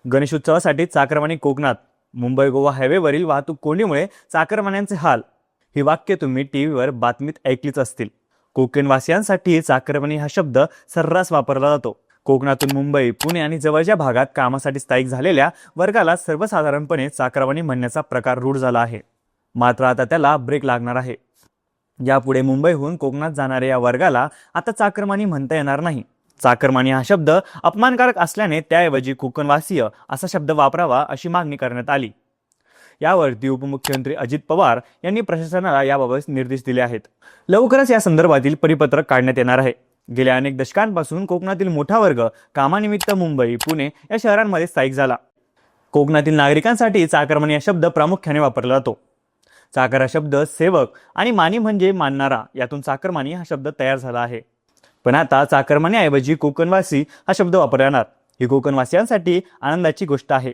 गणेशोत्सवासाठी चाकरमानी कोकणात. मुंबई गोवा हायवेवरील वाहतूक कोंडीमुळे चाकरमान्यांचे हाल. ही वाक्य तुम्ही टीव्हीवर बातमीत ऐकलीच असतील. कोकणवासियांसाठी चाकरमानी हा शब्द सर्रास वापरला जातो. कोकणातून मुंबई, पुणे आणि जवळच्या भागात कामासाठी स्थायिक झालेल्या वर्गाला सर्वसाधारणपणे चाकरमानी म्हणण्याचा प्रकार रूढ झाला आहे. मात्र आता त्याला ब्रेक लागणार आहे. यापुढे मुंबईहून कोकणात जाणाऱ्या या वर्गाला आता चाकरमानी म्हणता येणार नाही. चाकरमानी हा शब्द अपमानकारक असल्याने त्याऐवजी कोकणवासीय असा शब्द वापरावा अशी मागणी करण्यात आली. यावरती उपमुख्यमंत्री अजित पवार यांनी प्रशासनाला याबाबत निर्देश दिले आहेत. लवकरच या संदर्भातील परिपत्रक काढण्यात येणार आहे. गेल्या अनेक दशकांपासून कोकणातील मोठा वर्ग कामानिमित्त मुंबई, पुणे या शहरांमध्ये स्थायिक झाला. कोकणातील नागरिकांसाठी चाकरमानी हा शब्द प्रामुख्याने वापरला जातो. चाकर हा शब्द सेवक आणि मानी म्हणजे मानणारा यातून चाकरमानी हा शब्द तयार झाला आहे. पण आता चाकरमानीऐवजी कोकणवासी हा शब्द वापरला जाणार. ही कोकणवासियांसाठी आनंदाची गोष्ट आहे.